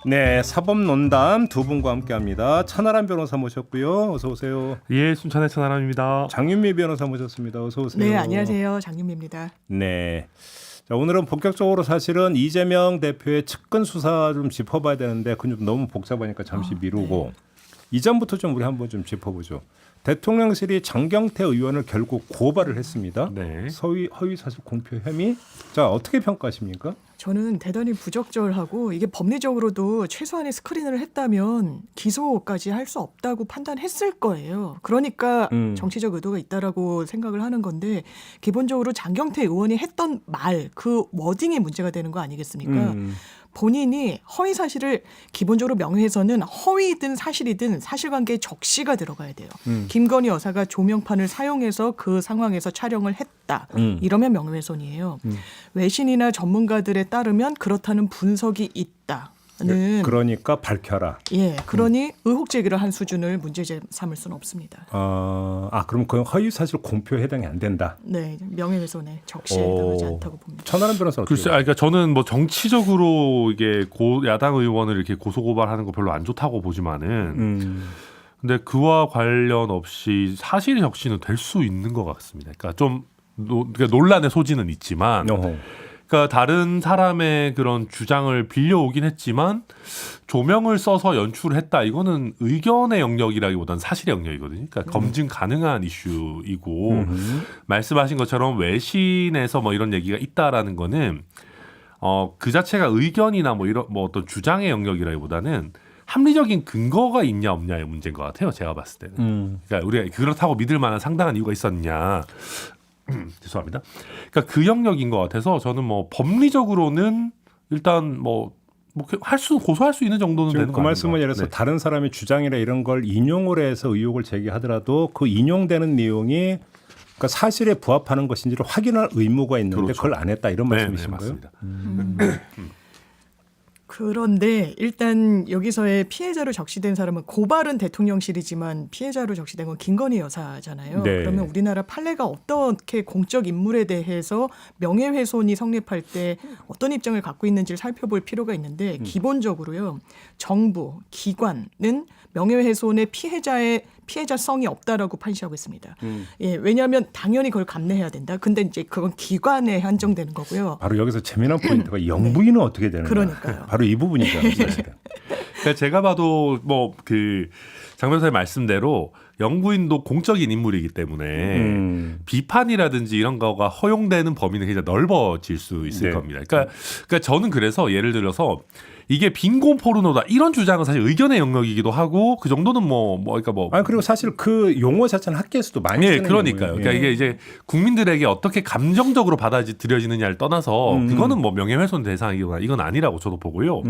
네, 사법논담 두 분과 함께합니다. 천하람 변호사 모셨고요. 어서 오세요. 예, 순천의 천하람입니다. 장윤미 변호사 모셨습니다. 어서 오세요. 네, 안녕하세요. 장윤미입니다. 네. 자, 오늘은 본격적으로 사실은 이재명 대표의 측근 수사 좀 짚어봐야 되는데 그건 좀 너무 복잡하니까 잠시 미루고 네. 이전부터 좀 우리 한번 좀 짚어보죠. 대통령실이 장경태 의원을 결국 고발을 했습니다. 네. 허위 사실 공표 혐의. 자, 어떻게 평가하십니까? 저는 대단히 부적절하고 이게 법리적으로도 최소한의 스크린을 했다면 기소까지 할 수 없다고 판단했을 거예요. 그러니까 정치적 의도가 있다라고 생각을 하는 건데 기본적으로 장경태 의원이 했던 말, 그 워딩이 문제가 되는 거 아니겠습니까? 본인이 허위 사실을 기본적으로 명예훼손은 허위든 사실이든 사실관계에 적시가 들어가야 돼요. 김건희 여사가 조명판을 사용해서 그 상황에서 촬영을 했다. 이러면 명예훼손이에요. 외신이나 전문가들에 따르면 그렇다는 분석이 있다. 그러니까 밝혀라. 예, 그러니 의혹 제기를 한 수준을 문제 삼을 수는 없습니다. 그럼 그건 허위 사실 공표에 해당이 안 된다. 네, 명예훼손에 적시에 해당하지 않다고 봅니다. 천하람 변호사 어떻게 글쎄, 그러니까 저는 뭐 정치적으로 이게 야당 의원을 이렇게 고소 고발하는 거 별로 안 좋다고 보지만은, 근데 그와 관련 없이 사실 적시는 될 수 있는 것 같습니다. 그러니까 좀 그러니까 논란의 소지는 있지만. 그러니까 다른 사람의 그런 주장을 빌려오긴 했지만 조명을 써서 연출했다. 이거는 의견의 영역이라기보다는 사실의 영역이거든요. 그러니까 검증 가능한 이슈이고 말씀하신 것처럼 외신에서 뭐 이런 얘기가 있다라는 거는 그 자체가 의견이나 뭐 이런 뭐 어떤 주장의 영역이라기보다는 합리적인 근거가 있냐 없냐의 문제인 것 같아요. 제가 봤을 때는. 그러니까 우리가 그렇다고 믿을 만한 상당한 이유가 있었냐. 죄송합니다. 그러니까 그 영역인 것 같아서 저는 뭐 법리적으로는 일단 고소할 수 있는 정도는 되는 거 아닌가. 그 말씀은 예를 들어서 다른 사람의 주장이나 이런 걸 인용을 해서 의혹을 제기하더라도 그 인용되는 내용이 그러니까 사실에 부합하는 것인지를 확인할 의무가 있는데 그렇죠. 그걸 안 했다 이런 말씀이신 거예요? 맞습니다. 그런데 일단 여기서의 피해자로 적시된 사람은 고발은 대통령실이지만 피해자로 적시된 건 김건희 여사잖아요. 네. 그러면 우리나라 판례가 어떻게 공적 인물에 대해서 명예훼손이 성립할 때 어떤 입장을 갖고 있는지를 살펴볼 필요가 있는데 기본적으로요. 정부, 기관은 명예훼손의 피해자성이 없다라고 판시하고 있습니다. 예, 왜냐하면 당연히 그걸 감내해야 된다. 근데 이제 그건 기관에 한정되는 거고요. 바로 여기서 재미난 포인트가 영부인은 어떻게 되는가. 그러니까요. 바로 이 부분이죠. 그러니까 제가 봐도 뭐 장 변호사의 말씀대로 영부인도 공적인 인물이기 때문에 비판이라든지 이런 거가 허용되는 범위는 굉장히 넓어질 수 있을 겁니다. 그러니까 저는 그래서 예를 들어서 이게 빈곤 포르노다 이런 주장은 사실 의견의 영역이기도 하고 그 정도는 그리고 사실 그 용어 자체는 학계에서도 많이 쓰는 그러니까요. 그러니까 이게 이제 국민들에게 어떻게 감정적으로 받아들여지느냐를 떠나서 그거는 뭐 명예훼손 대상이거나 이건 아니라고 저도 보고요.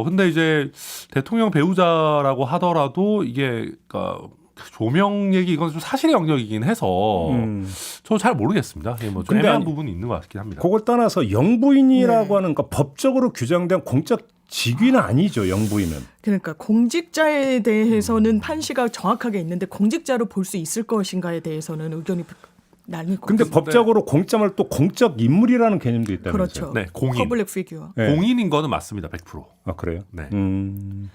근데 이제 대통령 배우자라고 하더라도 이게 그러니까 조명 얘기 이건 좀 사실의 영역이긴 해서 저 잘 모르겠습니다. 뭐 좀 애매한 부분이 있는 것 같긴 합니다. 그걸 떠나서 영부인이라고 하는 그 법적으로 규정된 공적 직위는 아니죠. 영부인은. 그러니까 공직자에 대해서는 판시가 정확하게 있는데 공직자로 볼 수 있을 것인가에 대해서는 의견이 나뉘고. 근데 법적으로 공점을 또 공적 인물이라는 개념도 있다면서요. 그렇죠. 네, 공인. 퍼블릭 피규어. 네. 공인인 거는 맞습니다. 100%. 아, 그래요? 네. 근데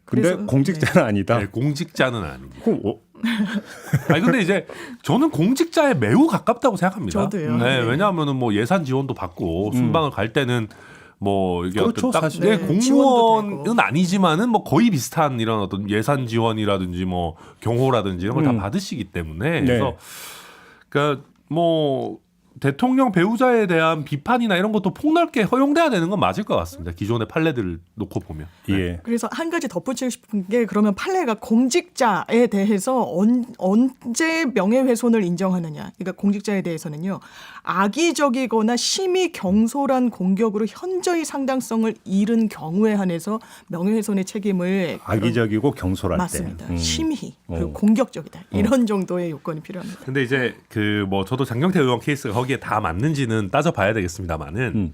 그래서, 공직자는 아니다. 네, 공직자는 아닙니다. 그럼 근데 이제 저는 공직자에 매우 가깝다고 생각합니다. 저도요. 네, 네. 왜냐하면은 뭐 예산 지원도 받고 순방을 갈 때는 뭐 이게 그렇죠, 어떤 사실. 네, 공무원은 아니지만은 뭐 거의 비슷한 이런 어떤 예산 지원이라든지 뭐 경호라든지 이런 걸 다 받으시기 때문에 그래서 그러니까 뭐 대통령 배우자에 대한 비판이나 이런 것도 폭넓게 허용돼야 되는 건 맞을 것 같습니다. 기존의 판례들을 놓고 보면. 예. 그래서 한 가지 덧붙이고 싶은 게 그러면 판례가 공직자에 대해서 언제 명예훼손을 인정하느냐. 그러니까 공직자에 대해서는요. 악의적이거나 심히 경솔한 공격으로 현저히 상당성을 잃은 경우에 한해서 명예훼손의 책임을 악의적이고 경솔할 맞습니다. 때. 심히 그리고 공격적이다. 이런 정도의 요건이 필요합니다. 근데 이제 뭐 저도 장경태 의원 케이스가 거기에 다 맞는지는 따져봐야 되겠습니다만은,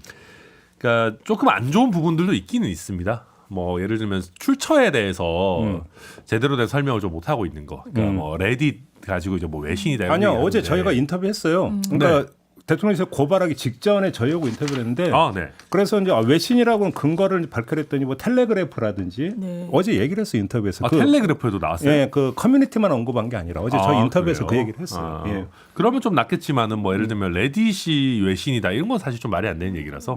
그러니까 조금 안 좋은 부분들도 있기는 있습니다. 뭐 예를 들면 출처에 대해서 제대로 된 설명을 좀 못 하고 있는 거. 그러니까 뭐 레딧 가지고 이제 뭐 외신이 되고. 아니요, 어제 저희가 인터뷰했어요. 그러니까 대통령실에서 고발하기 직전에 저희하고 인터뷰를 했는데 아, 네. 그래서 이제 외신이라고는 근거를 밝혀냈더니 뭐 텔레그래프라든지 네. 어제 얘기를 했어요 인터뷰에서. 텔레그래프에도 나왔어요. 예, 그 커뮤니티만 언급한 게 아니라 어제 저희 인터뷰에서 그래요? 그 얘기를 했어요. 예. 그러면 좀 낫겠지만은 뭐 예를 들면 레딧이 외신이다 이런 건 사실 좀 말이 안 되는 얘기라서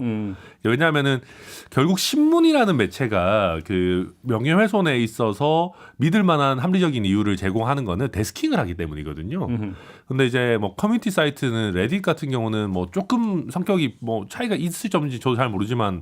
왜냐하면은 결국 신문이라는 매체가 그 명예훼손에 있어서 믿을 만한 합리적인 이유를 제공하는 거는 데스킹을 하기 때문이거든요. 근데 이제 뭐 커뮤니티 사이트는 레딧 같은 경우는 뭐 조금 성격이 뭐 차이가 있을지 없는지 저도 잘 모르지만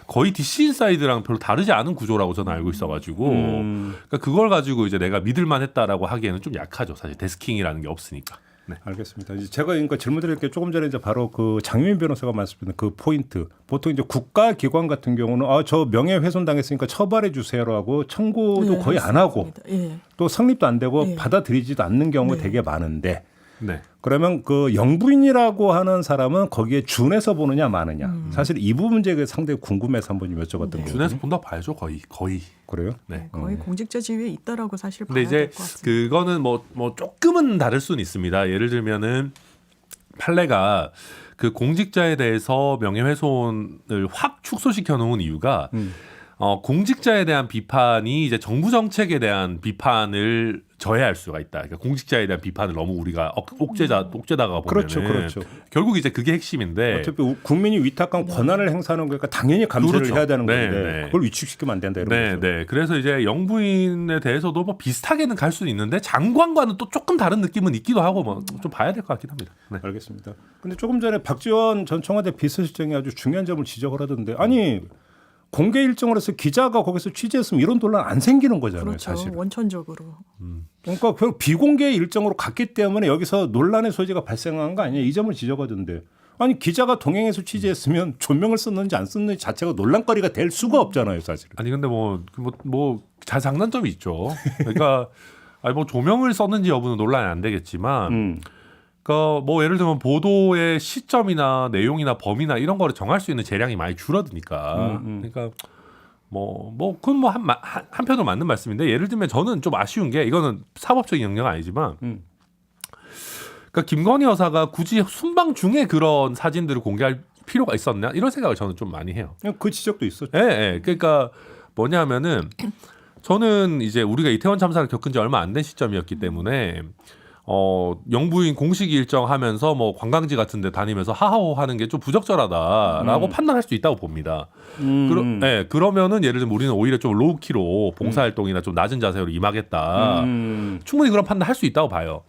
거의 DC 인사이드랑 별로 다르지 않은 구조라고 저는 알고 있어가지고 그러니까 그걸 가지고 이제 내가 믿을만했다라고 하기에는 좀 약하죠. 사실 데스킹이라는 게 없으니까. 네. 알겠습니다. 이제 제가 그러니까 질문드릴 게 조금 전에 이제 바로 그 장유민 변호사가 말씀드린 그 포인트. 보통 이제 국가기관 같은 경우는 저 명예훼손 당했으니까 처벌해 주세요라고 청구도 거의 안 하고 예. 또 성립도 안 되고 네. 받아들이지도 않는 경우가 네. 되게 많은데 네. 그러면 그 영부인이라고 하는 사람은 거기에 준해서 보느냐 마느냐. 사실 이 부분 문제가 상당히 궁금해서 한번 좀 여쭤봤던 거예요. 준에서 본다 봐야죠. 거의. 그래요? 네. 거의 공직자 지위에 있다라고 사실 근데 봐야 될 이제 것 같습니다. 그거는 뭐 조금은 다를 수는 있습니다. 예를 들면은 판례가 그 공직자에 대해서 명예훼손을 확 축소시켜 놓은 이유가 공직자에 대한 비판이 이제 정부 정책에 대한 비판을 저해할 수가 있다. 그러니까 공직자에 대한 비판을 너무 우리가 옥죄다가 보면 그렇죠. 결국 이제 그게 핵심인데 어차피 국민이 위탁한 권한을 행사하는 거니까 당연히 감시를 그렇죠. 해야 되는 네, 건데 네. 그걸 위축시키면 안 된다 이런 거죠. 네. 그래서 이제 영부인에 대해서도 뭐 비슷하게는 갈 수는 있는데 장관과는 또 조금 다른 느낌은 있기도 하고 뭐 좀 봐야 될 것 같긴 합니다. 네. 알겠습니다. 근데 조금 전에 박지원 전 청와대 비서실장이 아주 중요한 점을 지적을 하던데 아니 공개 일정을 해서 기자가 거기서 취재했으면 이런 논란 안 생기는 거잖아요. 그렇죠. 사실. 원천적으로. 그러니까 결국 비공개 일정으로 갔기 때문에 여기서 논란의 소지가 발생한 거 아니냐 이 점을 지적하던데 아니 기자가 동행해서 취재했으면 조명을 썼는지 안 썼는지 자체가 논란거리가 될 수가 없잖아요. 사실. 아니 근데 잘 장단점이 있죠. 그러니까 아니 뭐 조명을 썼는지 여부는 논란이 안 되겠지만 그러니까 뭐 예를 들면 보도의 시점이나 내용이나 범위나 이런 거를 정할 수 있는 재량이 많이 줄어드니까 그러니까 그건 뭐 한편으로 맞는 말씀인데 예를 들면 저는 좀 아쉬운 게 이거는 사법적인 영역은 아니지만 그러니까 김건희 여사가 굳이 순방 중에 그런 사진들을 공개할 필요가 있었냐 이런 생각을 저는 좀 많이 해요. 그 지적도 있었죠. 예. 그러니까 뭐냐면은 저는 이제 우리가 이태원 참사를 겪은 지 얼마 안 된 시점이었기 때문에 영부인 공식 일정 하면서 뭐 관광지 같은 데 다니면서 하하호 하는 게 좀 부적절하다라고 판단할 수 있다고 봅니다. 그러면은 예를 들면 우리는 오히려 좀 로우키로 봉사활동이나 좀 낮은 자세로 임하겠다. 충분히 그런 판단 할 수 있다고 봐요.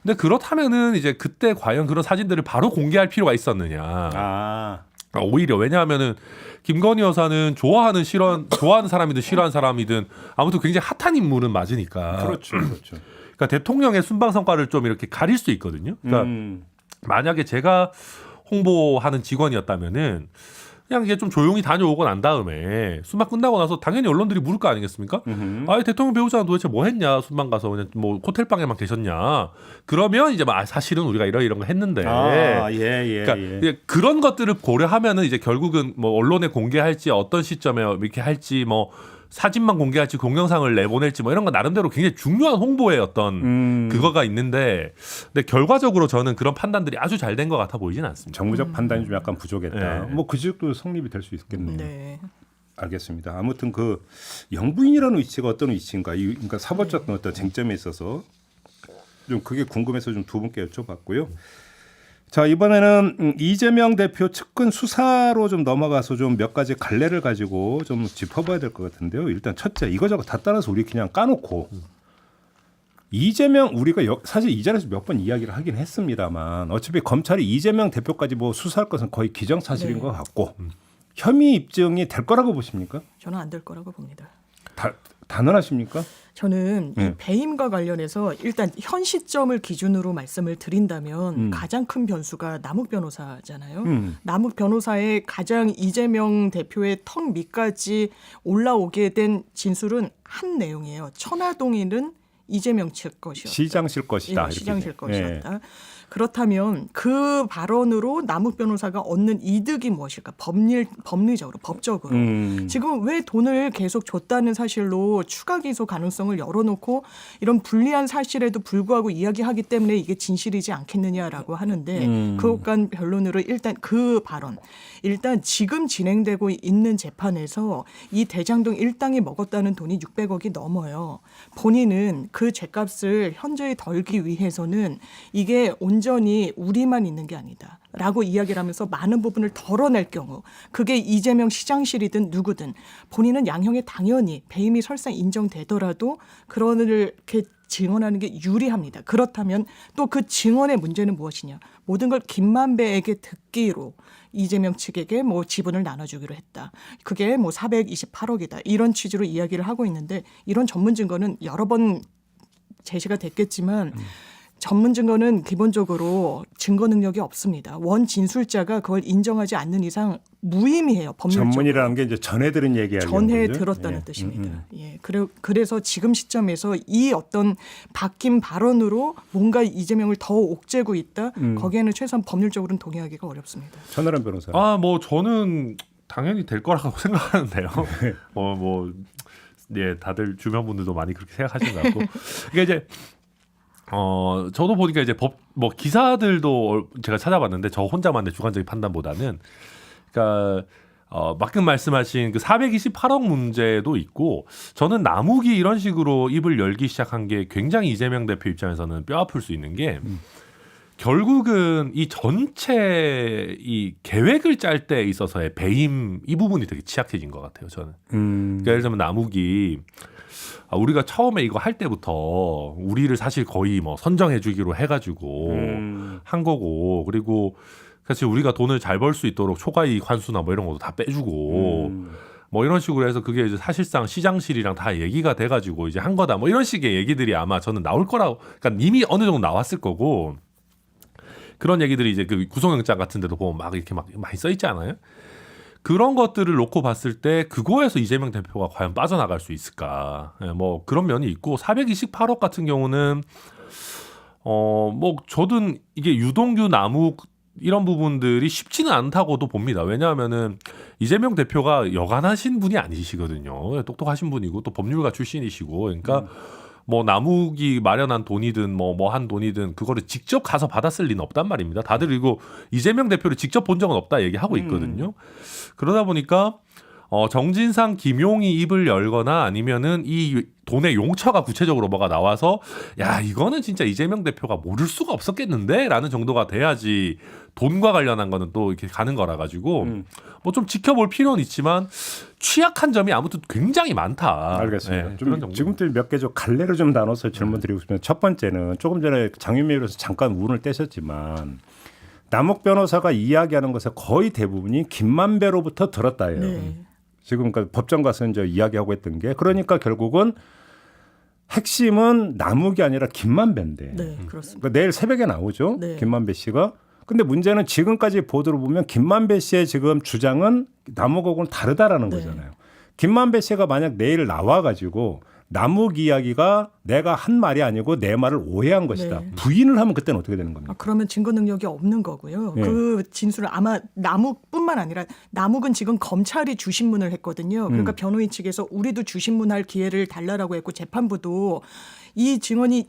근데 그렇다면은 이제 그때 과연 그런 사진들을 바로 공개할 필요가 있었느냐. 오히려 왜냐하면은 김건희 여사는 좋아하는 사람이든 싫어하는 사람이든 아무튼 굉장히 핫한 인물은 맞으니까. 그렇죠. 그러니까 대통령의 순방 성과를 좀 이렇게 가릴 수 있거든요. 그러니까 만약에 제가 홍보하는 직원이었다면은 그냥 이게 좀 조용히 다녀오고 난 다음에 순방 끝나고 나서 당연히 언론들이 물을 거 아니겠습니까? 대통령 배우자는 도대체 뭐 했냐? 순방 가서 그냥 뭐 호텔방에만 계셨냐? 그러면 이제 사실은 우리가 이런 거 했는데. 그러니까 그런 것들을 고려하면은 이제 결국은 뭐 언론에 공개할지 어떤 시점에 이렇게 할지 뭐 사진만 공개할지 동영상을 내보낼지 뭐 이런 거 나름대로 굉장히 중요한 홍보의 어떤 그거가 있는데 근데 결과적으로 저는 그런 판단들이 아주 잘 된 것 같아 보이진 않습니다. 정무적 판단이 좀 약간 부족했다. 네. 뭐 그 지적도 성립이 될 수 있겠네요. 네. 알겠습니다. 아무튼 그 영부인이라는 위치가 어떤 위치인가, 그러니까 사법적 어떤 쟁점에 있어서 좀 그게 궁금해서 좀 두 분께 여쭤봤고요. 자, 이번에는 이재명 대표 측근 수사로 좀 넘어가서 좀 몇 가지 갈래를 가지고 좀 짚어봐야 될 것 같은데요. 일단 첫째, 이거저거 다 따라서 우리 그냥 까놓고 이재명 우리가 사실 이 자리에서 몇 번 이야기를 하긴 했습니다만 어차피 검찰이 이재명 대표까지 뭐 수사할 것은 거의 기정사실인 것 같고 혐의 입증이 될 거라고 보십니까? 저는 안 될 거라고 봅니다. 단언하십니까? 저는 이 배임과 관련해서 일단 현 시점을 기준으로 말씀을 드린다면 가장 큰 변수가 남욱 변호사잖아요. 남욱 변호사의 가장 이재명 대표의 턱 밑까지 올라오게 된 진술은 한 내용이에요. 천화동인은 이재명 측 것이었다. 시장실 것이다. 시장실 것이었다. 그렇다면 그 발언으로 남욱 변호사가 얻는 이득이 무엇일까? 법리적으로, 법적으로. 지금 왜 돈을 계속 줬다는 사실로 추가 기소 가능성을 열어놓고 이런 불리한 사실에도 불구하고 이야기하기 때문에 이게 진실이지 않겠느냐라고 하는데 그것과 변론으로 일단 그 발언. 일단 지금 진행되고 있는 재판에서 이 대장동 일당이 먹었다는 돈이 600억이 넘어요. 본인은 그 죗값을 현저히 덜기 위해서는 이게 온전히 우리만 있는 게 아니다. 라고 이야기를 하면서 많은 부분을 덜어낼 경우 그게 이재명 시장실이든 누구든 본인은 양형에 당연히 배임이 설사 인정되더라도 그렇게 증언하는 게 유리합니다. 그렇다면 또 그 증언의 문제는 무엇이냐. 모든 걸 김만배에게 듣기로 이재명 측에게 뭐 지분을 나눠주기로 했다. 그게 뭐 428억이다. 이런 취지로 이야기를 하고 있는데 이런 전문 증거는 여러 번 제시가 됐겠지만 전문 증거는 기본적으로 증거 능력이 없습니다. 원 진술자가 그걸 인정하지 않는 이상 무의미해요. 법률적으로. 전문이라는 게 이제 전해 들은 얘기하는 전해 거죠? 들었다는 뜻입니다. 예, 그래서 지금 시점에서 이 어떤 바뀐 발언으로 뭔가 이재명을 더 옥죄고 있다. 거기에는 최소한 법률적으로는 동의하기가 어렵습니다. 천하람 변호사. 뭐 저는 당연히 될 거라고 생각하는데요. 예, 다들 주변 분들도 많이 그렇게 생각하시는 것 같고. 그러니까 이제 저도 보니까 이제 기사들도 제가 찾아봤는데 저 혼자만의 주관적인 판단보다는 그러니까 방금 말씀하신 그 428억 문제도 있고 저는 남욱이 이런 식으로 입을 열기 시작한 게 굉장히 이재명 대표 입장에서는 뼈 아플 수 있는 게 결국은 이 전체 이 계획을 짤 때 있어서의 배임 이 부분이 되게 취약해진 것 같아요. 저는. 그러니까 예를 들면 남욱이 우리가 처음에 이거 할 때부터 우리를 사실 거의 뭐 선정해 주기로 해가지고 한 거고 그리고 사실 우리가 돈을 잘 벌 수 있도록 초과이익 환수나 뭐 이런 것도 다 빼주고 뭐 이런 식으로 해서 그게 이제 사실상 시장실이랑 다 얘기가 돼가지고 이제 한 거다 뭐 이런 식의 얘기들이 아마 저는 나올 거라고 그러니까 이미 어느 정도 나왔을 거고 그런 얘기들이 이제 그 구속영장 같은 데도 보면 막 이렇게 막 많이 써 있지 않아요? 그런 것들을 놓고 봤을 때 그거에서 이재명 대표가 과연 빠져나갈 수 있을까? 뭐 그런 면이 있고 428억 같은 경우는 뭐 저는 이게 유동규 남욱 이런 부분들이 쉽지는 않다고도 봅니다. 왜냐하면은 이재명 대표가 여간하신 분이 아니시거든요. 똑똑하신 분이고 또 법률가 출신이시고 그러니까 뭐 남욱이 마련한 돈이든 뭐 한 돈이든 그거를 직접 가서 받았을 리는 없단 말입니다. 다들 이거 이재명 대표를 직접 본 적은 없다 얘기하고 있거든요. 그러다 보니까 정진상, 김용이 입을 열거나 아니면은 이 돈의 용처가 구체적으로 뭐가 나와서 야 이거는 진짜 이재명 대표가 모를 수가 없었겠는데라는 정도가 돼야지 돈과 관련한 거는 또 이렇게 가는 거라 가지고 뭐 좀 지켜볼 필요는 있지만 취약한 점이 아무튼 굉장히 많다. 알겠습니다. 네, 좀 지금부터 몇 개 좀 갈래로 좀 나눠서 질문 드리고 싶으면 첫 번째는 조금 전에 장윤미 변호사 잠깐 운을 떼셨지만 남욱 변호사가 이야기하는 것의 거의 대부분이 김만배로부터 들었다예요. 네. 지금 그러니까 법정 가서 이제 이야기하고 했던 게 그러니까 결국은 핵심은 남욱이 아니라 김만배인데. 네, 그렇습니다. 그러니까 내일 새벽에 나오죠. 네. 김만배 씨가. 근데 문제는 지금까지 보도를 보면 김만배 씨의 지금 주장은 남욱하고는 다르다라는 네. 거잖아요. 김만배 씨가 만약 내일 나와가지고 남욱 이야기가 내가 한 말이 아니고 내 말을 오해한 것이다. 네. 부인을 하면 그때는 어떻게 되는 겁니까? 그러면 증거 능력이 없는 거고요. 네. 그 진술을 아마 남욱뿐만 아니라 남욱은 지금 검찰이 주신문을 했거든요. 그러니까 변호인 측에서 우리도 주신문할 기회를 달라라고 했고 재판부도 이 증언이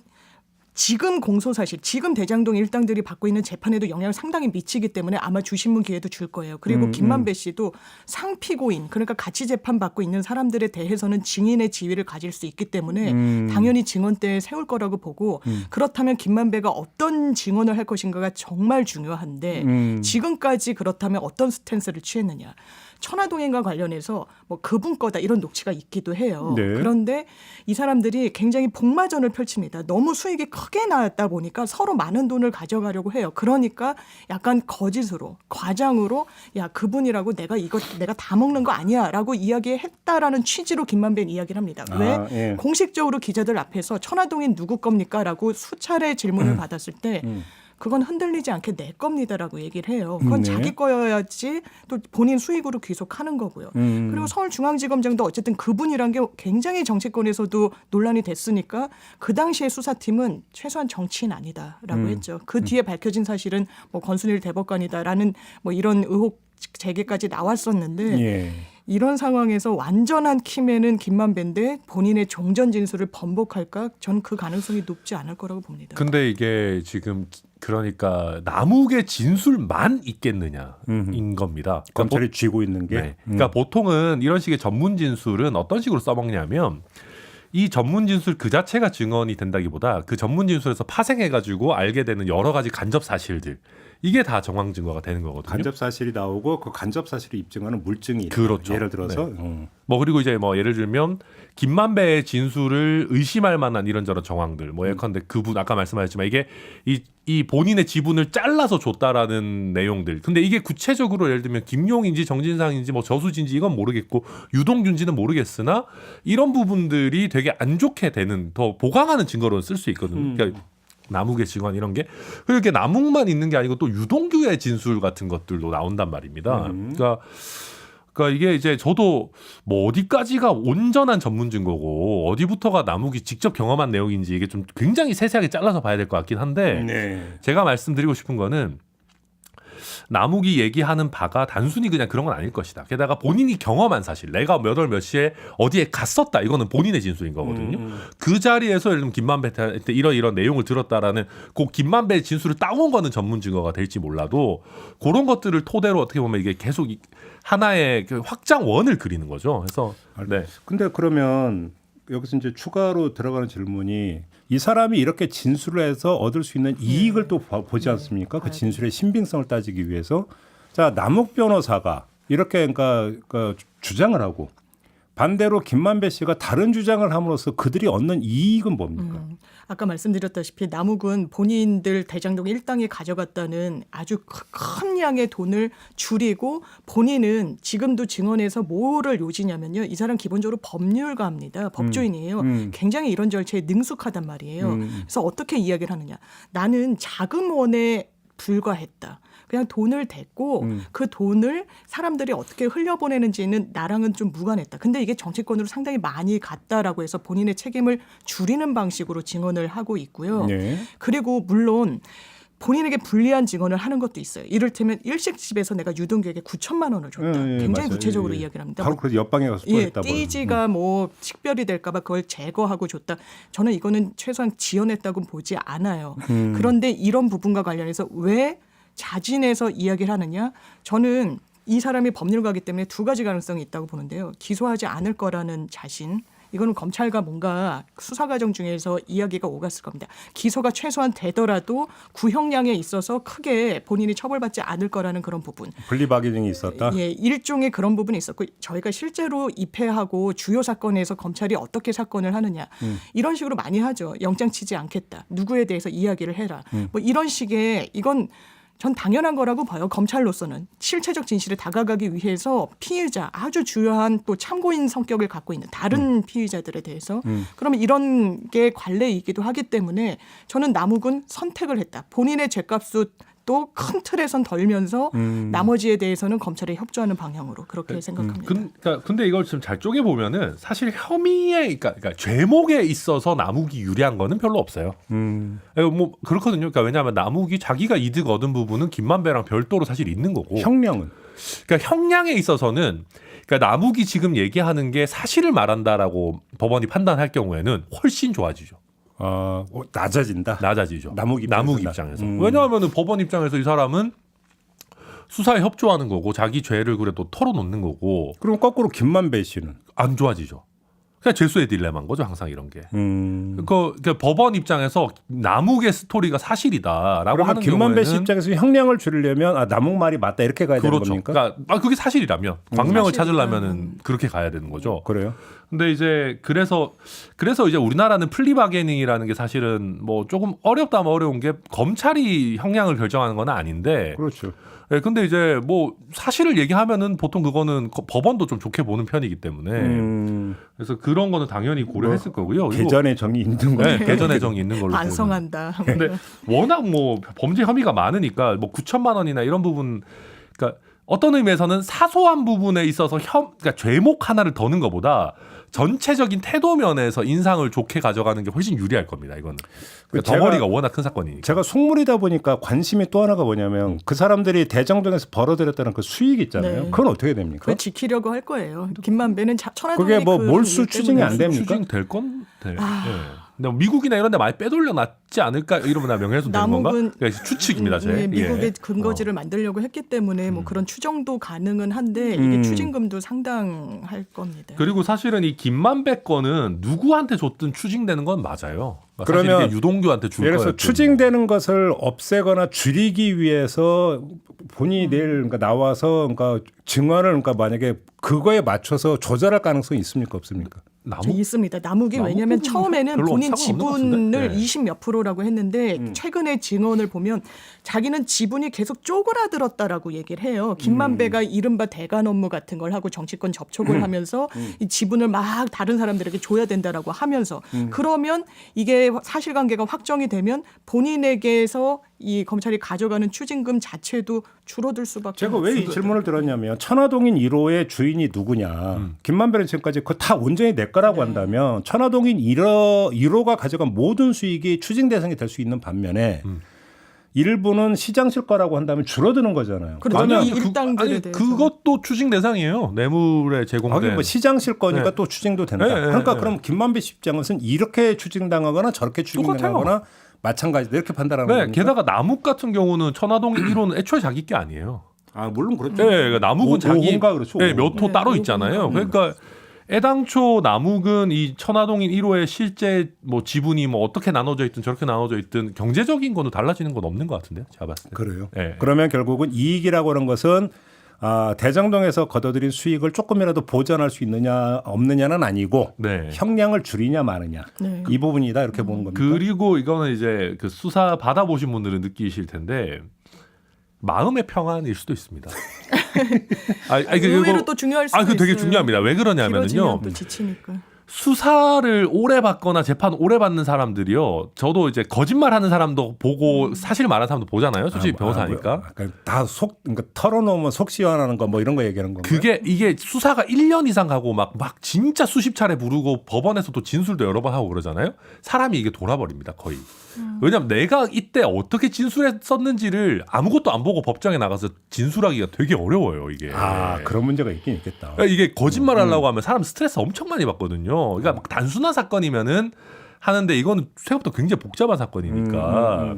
지금 공소사실, 지금 대장동 일당들이 받고 있는 재판에도 영향을 상당히 미치기 때문에 아마 주신문 기회도 줄 거예요. 그리고 김만배 씨도 상피고인, 그러니까 같이 재판받고 있는 사람들에 대해서는 증인의 지위를 가질 수 있기 때문에 당연히 증언대에 세울 거라고 보고 그렇다면 김만배가 어떤 증언을 할 것인가가 정말 중요한데 지금까지 그렇다면 어떤 스탠스를 취했느냐. 천화동인과 관련해서 뭐 그분 거다 이런 녹취가 있기도 해요. 네. 그런데 이 사람들이 굉장히 복마전을 펼칩니다. 너무 수익이 크게 나왔다 보니까 서로 많은 돈을 가져가려고 해요. 그러니까 약간 거짓으로 과장으로 야 그분이라고 내가 다 먹는 거 아니야라고 이야기했다라는 취지로 김만배는 이야기를 합니다. 왜? 예. 공식적으로 기자들 앞에서 천화동인 누구 겁니까라고 수차례 질문을 받았을 때 그건 흔들리지 않게 내 겁니다라고 얘기를 해요. 그건 네. 자기 거여야지 또 본인 수익으로 귀속하는 거고요. 그리고 서울중앙지검장도 어쨌든 그분이란 게 굉장히 정치권에서도 논란이 됐으니까 그 당시에 수사팀은 최소한 정치인 아니다라고 했죠. 그 뒤에 밝혀진 사실은 뭐 권순일 대법관이다라는 뭐 이런 의혹 제기까지 나왔었는데 예. 이런 상황에서 완전한 키맨은 김만배인데 본인의 종전 진술을 번복할까? 전 그 가능성이 높지 않을 거라고 봅니다. 근데 이게 지금 그러니까 남욱의 진술만 있겠느냐인 겁니다. 그러니까 검찰이 쥐고 있는 게. 네. 그러니까 보통은 이런 식의 전문 진술은 어떤 식으로 써먹냐면 이 전문 진술 그 자체가 증언이 된다기보다 그 전문 진술에서 파생해가지고 알게 되는 여러 가지 간접 사실들 이게 다 정황 증거가 되는 거거든요. 간접 사실이 나오고 그 간접 사실을 입증하는 물증이 그렇죠. 예를 들어서 뭐 그리고 이제 뭐 예를 들면 김만배의 진술을 의심할 만한 이런저런 정황들 뭐 예컨대 그분 아까 말씀하셨지만 이게 이 본인의 지분을 잘라서 줬다라는 내용들 근데 이게 구체적으로 예를 들면 김용인지 정진상인지 뭐 저수진지 이건 모르겠고 유동균지는 모르겠으나 이런 부분들이 되게 안 좋게 되는 더 보강하는 증거로 쓸 수 있거든요. 그러니까 남욱의 직원 이런 게 그리고 이렇게 남욱만 있는 게 아니고 또 유동규의 진술 같은 것들도 나온단 말입니다. 그러니까 이게 이제 저도 뭐 어디까지가 온전한 전문 증거고 어디부터가 남욱이 직접 경험한 내용인지 이게 좀 굉장히 세세하게 잘라서 봐야 될 것 같긴 한데 네. 제가 말씀드리고 싶은 거는 남욱이 얘기하는 바가 단순히 그냥 그런 건 아닐 것이다. 게다가 본인이 경험한 사실, 내가 몇 월 몇 시에 어디에 갔었다. 이거는 본인의 진술인 거거든요. 그 자리에서 예를 들면 김만배한테 이런 내용을 들었다라는 그 김만배의 진술을 따온 거는 전문 증거가 될지 몰라도 그런 것들을 토대로 어떻게 보면 이게 계속 하나의 그 확장원을 그리는 거죠. 그래서 네. 근데 그러면 여기서 이제 추가로 들어가는 질문이 이 사람이 이렇게 진술을 해서 얻을 수 있는 이익을 또 보지 않습니까? 그 진술의 신빙성을 따지기 위해서 자 남욱 변호사가 이렇게 그러니까 주장을 하고 반대로 김만배 씨가 다른 주장을 함으로써 그들이 얻는 이익은 뭡니까? 아까 말씀드렸다시피 남욱은 본인들 대장동 일당이 가져갔다는 아주 큰 양의 돈을 줄이고 본인은 지금도 증언에서 뭐를 요지냐면요. 이 사람 기본적으로 법률가입니다. 법조인이에요. 굉장히 이런 절차에 능숙하단 말이에요. 그래서 어떻게 이야기를 하느냐. 나는 자금원에 불과했다. 그냥 돈을 댔고 그 돈을 사람들이 어떻게 흘려보내는지는 나랑은 좀 무관했다. 근데 이게 정치권으로 상당히 많이 갔다라고 해서 본인의 책임을 줄이는 방식으로 증언을 하고 있고요. 네. 그리고 물론 본인에게 불리한 증언을 하는 것도 있어요. 이를테면 일식집에서 내가 유동규에게 9천만 원을 줬다. 굉장히 맞아요. 구체적으로 예. 이야기를 합니다. 바로 그래서 옆방에 가서 또 했다. 띠지가 뭐 식별이 될까 봐 그걸 제거하고 줬다. 저는 이거는 최소한 지어냈다고 보지 않아요. 그런데 이런 부분과 관련해서 왜 자진해서 이야기를 하느냐? 저는 이 사람이 법률가이기 때문에 두 가지 가능성이 있다고 보는데요. 기소하지 않을 거라는 자신. 이거는 검찰과 뭔가 수사 과정 중에서 이야기가 오갔을 겁니다. 기소가 최소한 되더라도 구형량에 있어서 크게 본인이 처벌받지 않을 거라는 그런 부분. 분리박이등이 있었다. 예, 일종의 그런 부분이 있었고 저희가 실제로 입회하고 주요 사건에서 검찰이 어떻게 사건을 하느냐 이런 식으로 많이 하죠. 영장 치지 않겠다. 누구에 대해서 이야기를 해라. 뭐 이런 식의 이건 전 당연한 거라고 봐요. 검찰로서는 실체적 진실에 다가가기 위해서 피의자 아주 주요한 또 참고인 성격을 갖고 있는 다른 피의자들에 대해서 그러면 이런 게 관례이기도 하기 때문에 저는 남욱은 선택을 했다. 본인의 죄값수 또 큰 틀에선 덜면서 나머지에 대해서는 검찰에 협조하는 방향으로 그렇게 생각합니다. 근데 이걸 좀 잘 쪼개 보면은 사실 혐의에 그러니까 죄목에 있어서 남욱이 유리한 거는 별로 없어요. 뭐 그렇거든요. 그러니까 왜냐하면 남욱이 자기가 이득 얻은 부분은 김만배랑 별도로 사실 있는 거고. 형량은 그러니까 형량에 있어서는 그러니까 남욱이 지금 얘기하는 게 사실을 말한다라고 법원이 판단할 경우에는 훨씬 좋아지죠. 낮아지죠. 남욱 입장에서. 왜냐하면 법원 입장에서 이 사람은 수사에 협조하는 거고 자기 죄를 그래도 털어놓는 거고. 그럼 거꾸로 김만배 씨는 안 좋아지죠. 그냥 죄수의 딜레마인 거죠. 항상 이런 게. 그러니까 법원 입장에서 남욱의 스토리가 사실이다라고 하는 김만배 씨 경우에는 입장에서 형량을 줄이려면 남욱 말이 맞다 이렇게 가야 되는 겁니까? 그러니까 그게 사실이라면 광명을 사실이다. 찾으려면은 그렇게 가야 되는 거죠. 그래요? 근데 이제 그래서 이제 우리나라는 플리바게닝이라는 게 사실은 뭐 조금 어렵다면 어려운 게 검찰이 형량을 결정하는 건 아닌데 그렇죠. 네, 근데 이제 뭐 사실을 얘기하면은 보통 그거는 법원도 좀 좋게 보는 편이기 때문에 그래서 그런 거는 당연히 고려했을 거고요. 그리고 개전의 정이 있는 거죠. 네, 개전의 정이 있는 걸로 반성한다. 근데 워낙 뭐 범죄 혐의가 많으니까 뭐 9천만 원이나 이런 부분, 그러니까 어떤 의미에서는 사소한 부분에 있어서 그러니까 죄목 하나를 더는 것보다 전체적인 태도 면에서 인상을 좋게 가져가는 게 훨씬 유리할 겁니다. 이거는 그러니까 덩어리가 워낙 큰 사건이니까. 제가 속물이다 보니까 관심이 또 하나가 뭐냐면 그 사람들이 대장동에서 벌어들였다는 그 수익 있잖아요. 네. 그건 어떻게 됩니까? 그걸 지키려고 할 거예요. 김만배는 천하동이 그게 뭐 몰수 추징이 안 됩니까? 추징될 건 돼. 네. 근데 미국이나 이런 데 많이 빼돌려 놨지 않을까? 이러면 명예훼손 되는 건가? 그러니까 추측입니다. 제. 미국의 근거지를 만들려고 했기 때문에 뭐 그런 추정도 가능은 한데 이게 추징금도 상당할 겁니다. 그리고 사실은 이 김만배 건은 누구한테 줬든 추징되는 건 맞아요. 그러니까 그러면 사실 이게 유동규한테 줄 예를 거예요. 들어서 추징되는 것을 없애거나 줄이기 위해서 본인이 내일 그러니까 나와서 그러니까 증언을 그러니까 만약에 그거에 맞춰서 조절할 가능성이 있습니까 없습니까? 있습니다. 남욱이 남욱 왜냐하면 부분은 처음에는 별로 본인 상관없는 것 지분을 같은데? 네. 20몇 프로라고 했는데 최근에 증언을 보면 자기는 지분이 계속 쪼그라들었다라고 얘기를 해요. 김만배가 이른바 대관 업무 같은 걸 하고 정치권 접촉을 하면서 이 지분을 막 다른 사람들에게 줘야 된다라고 하면서 그러면 이게 사실관계가 확정이 되면 본인에게서 이 검찰이 가져가는 추징금 자체도 줄어들 수밖에 제가 왜 이 질문을 들었냐면 천화동인 1호의 주인이 누구냐. 김만배는 지금까지 그거 다 온전히 내 거라고 한다면 천화동인 1호가 가져간 모든 수익이 추징 대상이 될 수 있는 반면에 일부는 시장실 거라고 한다면 줄어드는 거잖아요. 그러면 아니, 일당들에 대해서 그것도 추징 대상이에요. 뇌물에 제공된. 하긴 뭐 시장실 거니까 네. 또 추징도 된다. 네, 네, 그러니까 네. 그럼 김만배 입장에서는 이렇게 추징당하거나 저렇게 추징당하거나 마찬가지다 이렇게 판단하는 네, 겁니까? 게다가 남욱 같은 경우는 천화동 1호는 애초에 자기 게 아니에요. 아 물론 그렇죠. 네, 그러니까 남욱은 자기 오호인가 그렇죠. 네, 몇 호 네, 따로 오호인가. 있잖아요. 그러니까 애당초 남욱은 이 천화동인 1호의 실제 뭐 지분이 뭐 어떻게 나눠져 있든 저렇게 나눠져 있든 경제적인 거는 달라지는 건 없는 것 같은데요. 제가 봤을 때. 그래요. 네. 그러면 결국은 이익이라고 하는 것은 대장동에서 거둬들인 수익을 조금이라도 보전할 수 있느냐 없느냐는 아니고 네. 형량을 줄이냐 마느냐 네. 이 부분이다 이렇게 보는 겁니다. 그리고 이거는 이제 그 수사 받아보신 분들은 느끼실 텐데 마음의 평안일 수도 있습니다. 의외로 또 중요할 수도 그 되게 있어요. 중요합니다. 왜 그러냐면요. 길어지면 또 지치니까. 수사를 오래 받거나 재판 오래 받는 사람들이요. 저도 이제 거짓말하는 사람도 보고 사실 말하는 사람도 보잖아요. 솔직히 변호사니까. 다 그러니까 털어놓으면 속 시원하는 거 뭐 이런 거 얘기하는 건가요? 이게 수사가 1년 이상 가고 막 진짜 수십 차례 부르고 법원에서도 진술도 여러 번 하고 그러잖아요. 사람이 이게 돌아버립니다. 거의. 왜냐하면 내가 이때 어떻게 진술했었는지를 아무것도 안 보고 법정에 나가서 진술하기가 되게 어려워요. 이게. 그런 문제가 있긴 있겠다. 그러니까 이게 거짓말 하려고 하면 사람 스트레스 엄청 많이 받거든요. 그러니까 막 단순한 사건이면은 하는데 이거는 생각보다 굉장히 복잡한 사건이니까.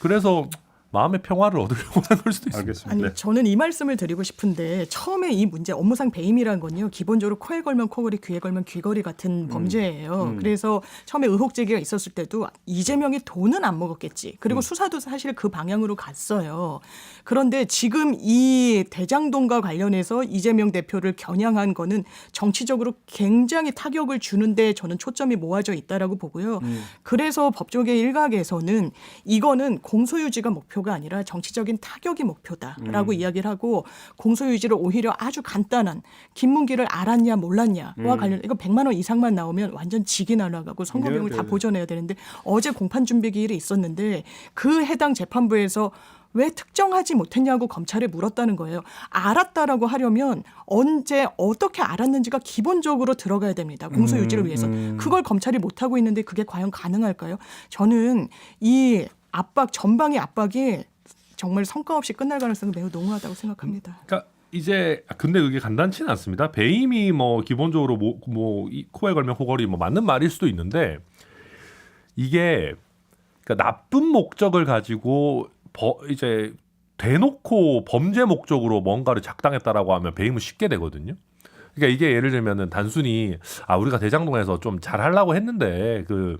그래서 마음의 평화를 얻으려고 하는 걸 수도 있습니다. 알겠습니다. 아니 저는 이 말씀을 드리고 싶은데 처음에 이 문제 업무상 배임이라는 건요 기본적으로 코에 걸면 코걸이 귀에 걸면 귀걸이 같은 범죄예요. 그래서 처음에 의혹 제기가 있었을 때도 이재명이 돈은 안 먹었겠지. 그리고 수사도 사실 그 방향으로 갔어요. 그런데 지금 이 대장동과 관련해서 이재명 대표를 겨냥한 거는 정치적으로 굉장히 타격을 주는데 저는 초점이 모아져 있다라고 보고요. 그래서 법조계 일각에서는 이거는 공소유지가 목표가 아니라 정치적인 타격이 목표다라고 이야기를 하고 공소유지를 오히려 아주 간단한 김문기를 알았냐 몰랐냐와 관련 이거 100만 원 이상만 나오면 완전 직이 날아가고 선거비용을 다 보전해야 되는데 어제 공판 준비 기일이 있었는데 그 해당 재판부에서 왜 특정하지 못했냐고 검찰에 물었다는 거예요. 알았다라고 하려면 언제 어떻게 알았는지가 기본적으로 들어가야 됩니다. 공소유지를 위해서. 그걸 검찰이 못하고 있는데 그게 과연 가능할까요? 저는 이 전방의 압박이 정말 성과 없이 끝날 가능성이 매우 농후하다고 생각합니다. 그러니까 이제 근데 그게 간단치는 않습니다. 배임이 뭐 기본적으로 이 코에 걸면 코걸이 뭐 맞는 말일 수도 있는데 이게 그러니까 나쁜 목적을 가지고 이제 대놓고 범죄 목적으로 뭔가를 작당했다라고 하면 배임은 쉽게 되거든요. 그러니까 이게 예를 들면은 단순히 우리가 대장동에서 좀 잘하려고 했는데 그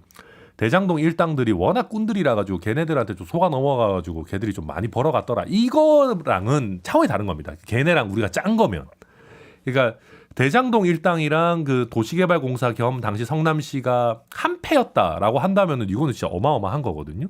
대장동 일당들이 워낙 꾼들이라 가지고 걔네들한테 좀 속아 넘어가 가지고 걔들이 좀 많이 벌어갔더라. 이거랑은 차원이 다른 겁니다. 걔네랑 우리가 짠 거면. 그러니까 대장동 일당이랑 그 도시개발공사 겸 당시 성남시가 한 패였다라고 한다면은 이거는 진짜 어마어마한 거거든요.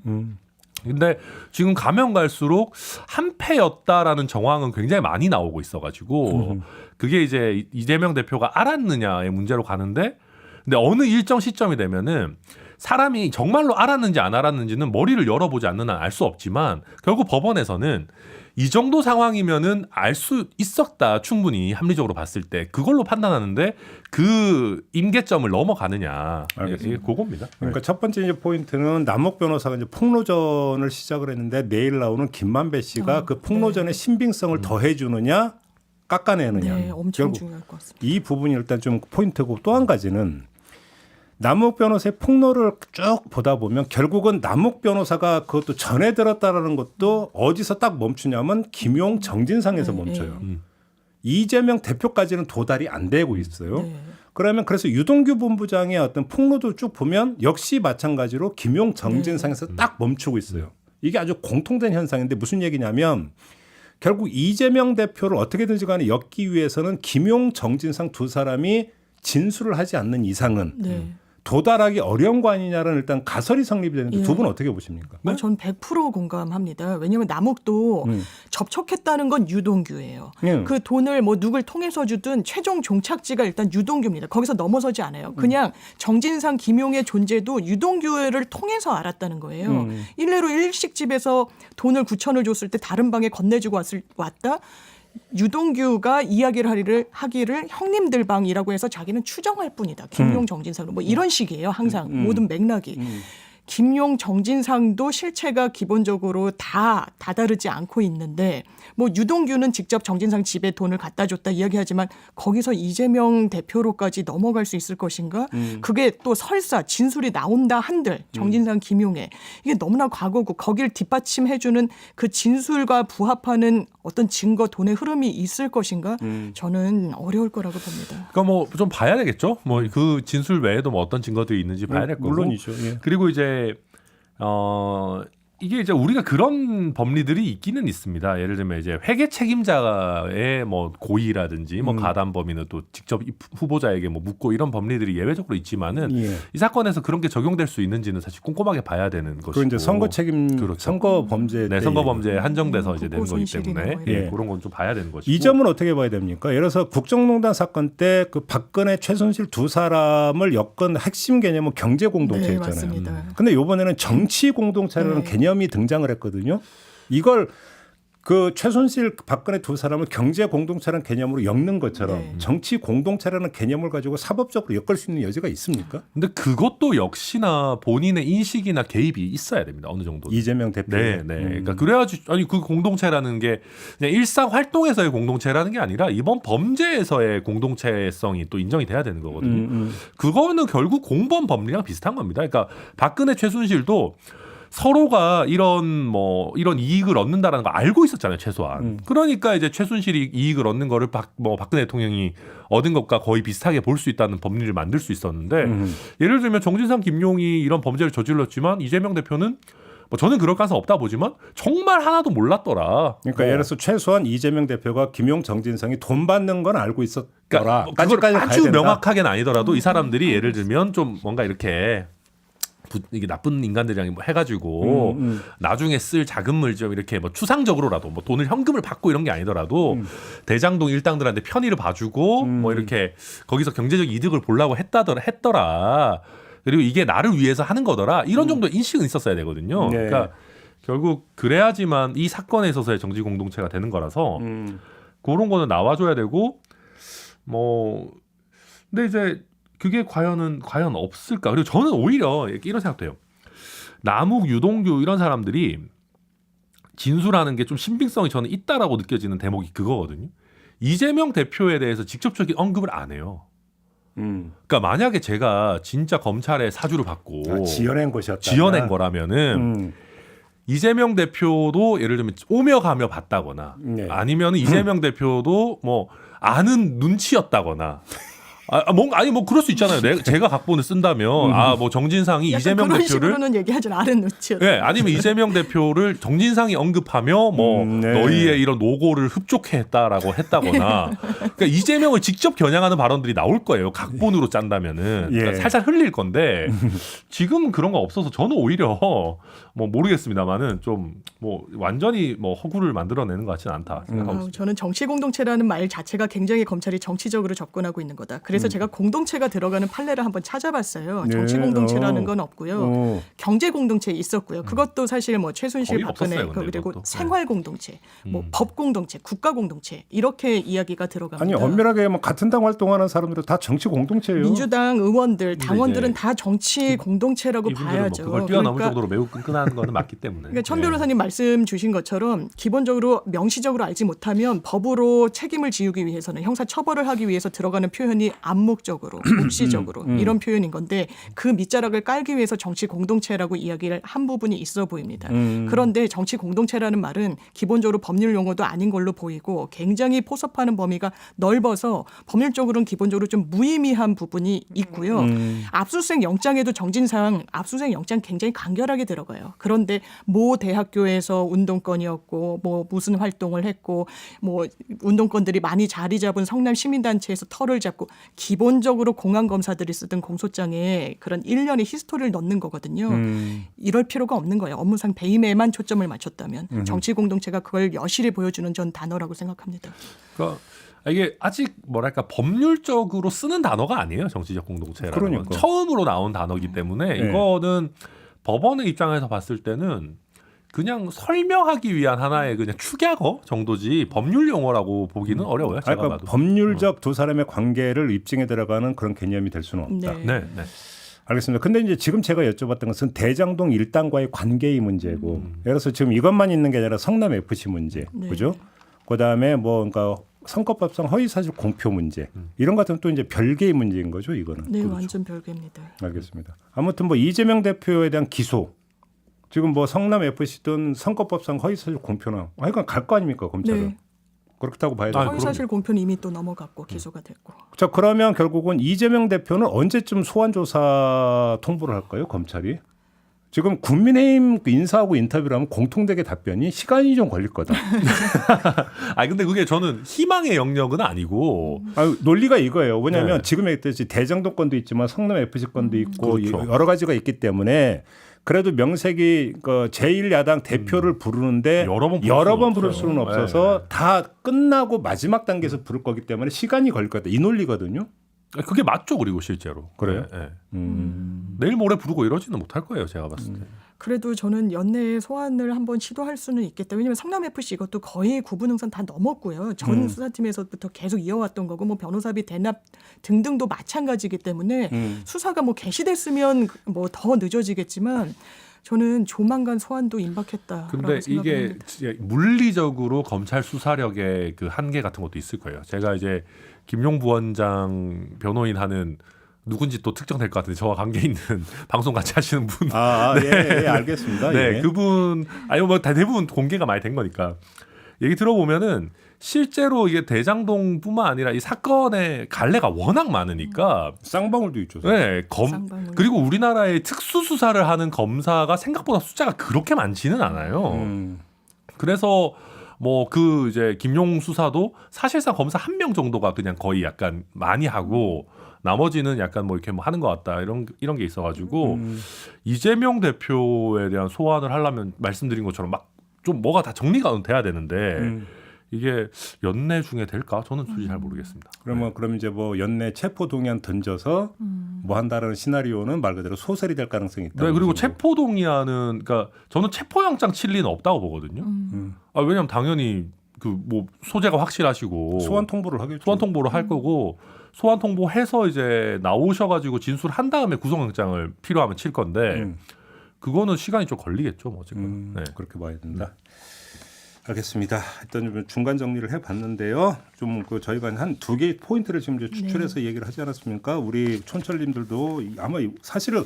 근데 지금 가면 갈수록 한패였다라는 정황은 굉장히 많이 나오고 있어가지고 그게 이제 이재명 대표가 알았느냐의 문제로 가는데, 근데 어느 일정 시점이 되면은 사람이 정말로 알았는지 안 알았는지는 머리를 열어보지 않는 한 알 수 없지만 결국 법원에서는 이 정도 상황이면은 알 수 있었다, 충분히 합리적으로 봤을 때 그걸로 판단하는데 그 임계점을 넘어가느냐, 이게 그겁니다. 그러니까 첫 번째 이제 포인트는 남욱 변호사가 이제 폭로전을 시작을 했는데 내일 나오는 김만배 씨가 그 폭로전의 신빙성을 더해주느냐 깎아내느냐. 네, 엄청 결국 중요할 것 같습니다. 이 부분이 일단 좀 포인트고, 또 한 가지는 남욱 변호사의 폭로를 쭉 보다 보면 결국은 남욱 변호사가 그것도 전해 들었다라는 것도 어디서 딱 멈추냐면 김용 정진상에서 멈춰요. 이재명 대표까지는 도달이 안 되고 있어요. 네. 그러면 그래서 유동규 본부장의 어떤 폭로도 쭉 보면 역시 마찬가지로 김용 정진상에서 딱 멈추고 있어요. 이게 아주 공통된 현상인데 무슨 얘기냐면 결국 이재명 대표를 어떻게든지 간에 엮기 위해서는 김용 정진상 두 사람이 진술을 하지 않는 이상은 네. 도달하기 어려운 거 아니냐라는 일단 가설이 성립이 되는데 예. 두 분은 어떻게 보십니까? 전 100% 공감합니다. 왜냐하면 남욱도 접촉했다는 건 유동규예요. 그 돈을 뭐 누굴 통해서 주든 최종 종착지가 일단 유동규입니다. 거기서 넘어서지 않아요. 그냥 정진상, 김용의 존재도 유동규를 통해서 알았다는 거예요. 일례로 일식집에서 돈을 9천을 줬을 때 다른 방에 건네주고 왔다. 유동규가 이야기를 하기를 형님들 방이라고 해서 자기는 추정할 뿐이다. 김용 정진상으로 뭐 이런 식이에요. 항상 모든 맥락이. 김용 정진상도 실체가 기본적으로 다 다르지 않고 있는데 뭐 유동규는 직접 정진상 집에 돈을 갖다 줬다 이야기하지만 거기서 이재명 대표로까지 넘어갈 수 있을 것인가? 그게 또 설사 진술이 나온다 한들 정진상 김용의 이게 너무나 과거고 거길 뒷받침해주는 그 진술과 부합하는 어떤 증거 돈의 흐름이 있을 것인가? 저는 어려울 거라고 봅니다. 그러니까 뭐 좀 봐야 되겠죠. 뭐 그 진술 외에도 뭐 어떤 증거들이 있는지 봐야 될 거고. 물론이죠. 예. 그리고 이제 이게 이제 우리가 그런 법리들이 있기는 있습니다. 예를 들면 이제 회계 책임자의 뭐 고의라든지 뭐 가담 범위는 또 직접 후보자에게 뭐 묻고 이런 법리들이 예외적으로 있지만은 예. 이 사건에서 그런 게 적용될 수 있는지는 사실 꼼꼼하게 봐야 되는 것이고. 그리고 이제 선거 책임, 그렇죠. 선거 범죄, 네, 선거 범죄에 한정돼서 이제 되는 국고 거기 손실이나 때문에 뭐 예, 이런 거. 그런 건 좀 봐야 되는 것이고. 이 점은 어떻게 봐야 됩니까? 예를 들어서 국정농단 사건 때 그 박근혜, 최순실 두 사람을 엮은 핵심 개념은 경제 공동체였잖아요. 네, 맞습니다. 근데 이번에는 정치 공동체라는 네. 개념이 등장을 했거든요. 이걸 그 최순실, 박근혜 두 사람을 경제 공동체라는 개념으로 엮는 것처럼 네. 정치 공동체라는 개념을 가지고 사법적으로 엮을 수 있는 여지가 있습니까? 근데 그것도 역시나 본인의 인식이나 개입이 있어야 됩니다. 어느 정도. 이재명 대표. 네, 네. 그러니까 그래야지 아니 그 공동체라는 게 그냥 일상 활동에서의 공동체라는 게 아니라 이번 범죄에서의 공동체성이 또 인정이 돼야 되는 거거든요. 그거는 결국 공범 법리랑 비슷한 겁니다. 그러니까 박근혜, 최순실도 서로가 이런 이익을 얻는다라는 걸 알고 있었잖아요, 최소한. 그러니까 이제 최순실이 이익을 얻는 거를 박근혜 대통령이 얻은 것과 거의 비슷하게 볼 수 있다는 법리를 만들 수 있었는데 예를 들면 정진상, 김용이 이런 범죄를 저질렀지만 이재명 대표는 뭐 저는 그럴 가능성 없다 보지만 정말 하나도 몰랐더라. 그러니까 예를 들어서 최소한 이재명 대표가 김용, 정진상이 돈 받는 건 알고 있었더라. 그러니까 그걸 까지까지 가야 아주 된다. 명확하게는 아니더라도 이 사람들이 예를 들면 좀 뭔가 이렇게 이게 나쁜 인간들이랑 뭐 해가지고 나중에 쓸 자금을 좀 이렇게 뭐 추상적으로라도 뭐 돈을 현금을 받고 이런 게 아니더라도 대장동 일당들한테 편의를 봐주고 뭐 이렇게 거기서 경제적 이득을 보려고 했더라. 그리고 이게 나를 위해서 하는 거더라. 이런 정도 인식은 있었어야 되거든요. 네. 그러니까 결국 그래야지만 이 사건에 있어서의 정치 공동체가 되는 거라서 그런 거는 나와줘야 되고 뭐 근데 이제 그게 과연 없을까? 그리고 저는 오히려 이런 생각도 해요. 남욱, 유동규 이런 사람들이 진술하는 게 좀 신빙성이 저는 있다라고 느껴지는 대목이 그거거든요. 이재명 대표에 대해서 직접적인 언급을 안 해요. 그러니까 만약에 제가 진짜 검찰의 사주를 받고 지어낸 것이었다. 지어낸 거라면은 이재명 대표도 예를 들면 오며 가며 봤다거나 네. 아니면 이재명 대표도 뭐 아는 눈치였다거나 아니 뭐 그럴 수 있잖아요. 제가 각본을 쓴다면 뭐 정진상이 약간 이재명 그런 대표를 식으로는 얘기하진 않았는지. 네, 아니면 이재명 대표를 정진상이 언급하며 뭐 네. 너희의 이런 노고를 흡족해했다라고 했다거나 그러니까 이재명을 직접 겨냥하는 발언들이 나올 거예요. 각본으로 짠다면은 그러니까 예. 살살 흘릴 건데 지금은 그런 거 없어서 저는 오히려 뭐 모르겠습니다만은 좀 뭐 완전히 뭐 허구를 만들어내는 것 같지는 않다 생각하고 있습니다. 저는 정치 공동체라는 말 자체가 굉장히 검찰이 정치적으로 접근하고 있는 거다. 그래서 제가 공동체가 들어가는 판례를 한번 찾아봤어요. 정치 네. 공동체라는 건 없고요. 경제 공동체 있었고요. 그것도 사실 뭐 최순실 거의 박근혜 없었어요, 근데 그리고 그것도. 생활 공동체, 뭐 법 공동체, 국가 공동체 이렇게 이야기가 들어갑니다. 아니 엄밀하게 뭐 같은 당 활동하는 사람들은 다 정치 공동체예요. 민주당 의원들, 당원들은 이제 다 정치 공동체라고 이분들은 봐야죠. 뭐 그걸 뛰어넘을 정도로 매우 끈끈한 거는 맞기 때문에. 그러니까 천 변호사님 말씀 주신 것처럼 기본적으로 명시적으로 알지 못하면 법으로 책임을 지우기 위해서는 형사 처벌을 하기 위해서 들어가는 표현이 암묵적으로, 묵시적으로 이런 표현인 건데 그 밑자락을 깔기 위해서 정치 공동체라고 이야기를 한 부분이 있어 보입니다. 그런데 정치 공동체라는 말은 기본적으로 법률 용어도 아닌 걸로 보이고 굉장히 포섭하는 범위가 넓어서 법률적으로는 기본적으로 좀 무의미한 부분이 있고요. 압수수색 영장에도 정진상 압수수색 영장 굉장히 간결하게 들어가요. 그런데 모 대학교에서 운동권이었고 뭐 무슨 활동을 했고 뭐 운동권들이 많이 자리 잡은 성남 시민단체에서 털을 잡고 기본적으로 공안검사들이 쓰던 공소장에 그런 일련의 히스토리를 넣는 거거든요. 이럴 필요가 없는 거예요. 업무상 배임에만 초점을 맞췄다면 정치 공동체가 그걸 여실히 보여주는 전 단어라고 생각합니다. 그러니까 이게 아직 뭐랄까 법률적으로 쓰는 단어가 아니에요. 정치적 공동체라는 건 그러니까. 처음으로 나온 단어이기 때문에 네. 이거는 법원의 입장에서 봤을 때는 그냥 설명하기 위한 하나의 그냥 축약어 정도지 법률 용어라고 보기는 어려워요. 제가 그러니까 봐도. 법률적 두 사람의 관계를 입증에 들어가는 그런 개념이 될 수는 없다. 네. 네, 네. 알겠습니다. 근데 이제 지금 제가 여쭤봤던 것은 대장동 일당과의 관계의 문제고, 예를 들어서 지금 이것만 있는 게 아니라 성남 FC 문제, 네. 그죠? 그다음에 뭐 그러니까 선거법상 허위사실 공표 문제 이런 것들은 또 이제 별개의 문제인 거죠, 이거는. 네, 그렇죠. 완전 별개입니다. 알겠습니다. 아무튼 뭐 이재명 대표에 대한 기소, 지금 뭐 성남 FC든 선거법상 허위사실 공표나, 하여간 갈 거 아닙니까 검찰은? 네. 그렇다고 봐야 돼요. 허위사실 공표는 이미 또 넘어갔고 기소가 됐고. 자, 그러면 결국은 이재명 대표는 언제쯤 소환조사 통보를 할까요, 검찰이? 지금 국민의힘 인사하고 인터뷰를 하면 공통되게 답변이 시간이 좀 걸릴 거다. 아 근데 그게 저는 희망의 영역은 아니고 논리가 이거예요. 왜냐하면 네. 지금 얘기했듯이 대장동 건도 있지만 성남 FC 건도 있고 그렇죠. 여러 가지가 있기 때문에 그래도 명색이 그 제1야당 대표를 부르는데 여러 번 부를 여러 수는 번 부를 없어요. 수는 없어서 네. 다 끝나고 마지막 단계에서 부를 거기 때문에 시간이 걸릴 거다. 이 논리거든요. 그게 맞죠. 그리고 실제로. 그래요? 네, 네. 내일 모레 부르고 이러지는 못할 거예요. 제가 봤을 때. 그래도 저는 연내에 소환을 한번 시도할 수는 있겠다. 왜냐하면 성남FC 이것도 거의 구분응선 다 넘었고요. 전 수사팀에서부터 계속 이어왔던 거고 뭐 변호사비 대납 등등도 마찬가지이기 때문에 수사가 뭐 개시됐으면 뭐 더 늦어지겠지만 저는 조만간 소환도 임박했다라고 근데 생각을 이게 합니다. 진짜 물리적으로 검찰 수사력의 그 한계 같은 것도 있을 거예요. 제가 이제 김용 부원장 변호인 하는 누군지 또 특정될 것 같은데 저와 관계 있는 방송 같이 하시는 분. 예, 알겠습니다. 네, 예. 그분 아니 뭐 대부분 공개가 많이 된 거니까 얘기 들어보면은 실제로 이게 대장동뿐만 아니라 이 사건의 갈래가 워낙 많으니까 쌍방울도 있죠. 네, 쌍방울. 그리고 우리나라의 특수 수사를 하는 검사가 생각보다 숫자가 그렇게 많지는 않아요. 그래서 뭐 그 이제 김용 수사도 사실상 검사 한 명 정도가 그냥 거의 약간 많이 하고 나머지는 약간 뭐 이렇게 뭐 하는 것 같다 이런 게 있어가지고 이재명 대표에 대한 소환을 하려면 말씀드린 것처럼 막 좀 뭐가 다 정리가 돼야 되는데 이게 연내 중에 될까? 저는 솔직히 잘 모르겠습니다. 그러면 그럼 이제 뭐 연내 체포 동의안 던져서 뭐 한다는 시나리오는 말 그대로 소설이 될 가능성이 있다. 네, 그리고 체포 동의안은 그러니까 저는 체포영장 칠 리는 없다고 보거든요. 왜냐하면 당연히 그 뭐 소재가 확실하시고 소환 통보를 하겠죠. 소환 통보를 할 거고 소환 통보해서 이제 나오셔가지고 진술한 다음에 구속영장을 필요하면 칠 건데 그거는 시간이 좀 걸리겠죠, 뭐 지금. 네. 그렇게 봐야 된다. 알겠습니다. 일단 좀 중간 정리를 해봤는데요. 좀 그 저희가 한 두 개의 포인트를 지금 이제 추출해서 얘기를 하지 않았습니까? 우리 촌철님들도 아마 사실은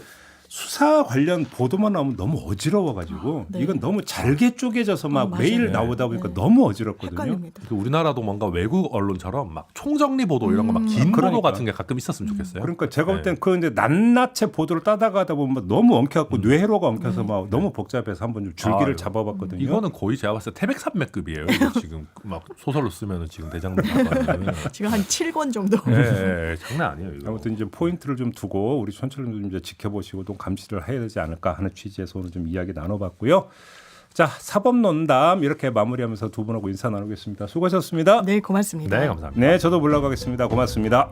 수사 관련 보도만 나오면 너무 어지러워가지고 네. 이건 너무 잘게 쪼개져서 막 맞아요. 매일 네. 나오다 보니까 네. 너무 어지럽거든요. 헷갈립니다. 우리나라도 뭔가 외국 언론처럼 막 총정리 보도 이런 거 막 긴 그러니까. 보도 같은 게 가끔 있었으면 좋겠어요. 그러니까 제가 볼 네. 땐 그 이제 낱낱이 보도를 따다가다 보면 너무 엉켜갖고 뇌회로가 엉켜서 막 너무 복잡해서 한번 좀 줄기를 아유, 잡아봤거든요. 이거는 거의 제가 봤을 때 태백산맥급이에요. 이거 지금 막 소설로 쓰면은 지금 대장동 나가는. 지금 한 7권 정도. 네, 장난 아니에요. 이거. 아무튼 이제 포인트를 좀 두고 우리 촌철님도 좀 이제 지켜보시고 또 감시를 해야 되지 않을까 하는 취지에서 오늘 좀 이야기 나눠봤고요. 자, 사법논담 이렇게 마무리하면서 두 분하고 인사 나누겠습니다. 수고하셨습니다. 네, 고맙습니다. 네, 감사합니다. 네, 저도 물러가겠습니다. 고맙습니다.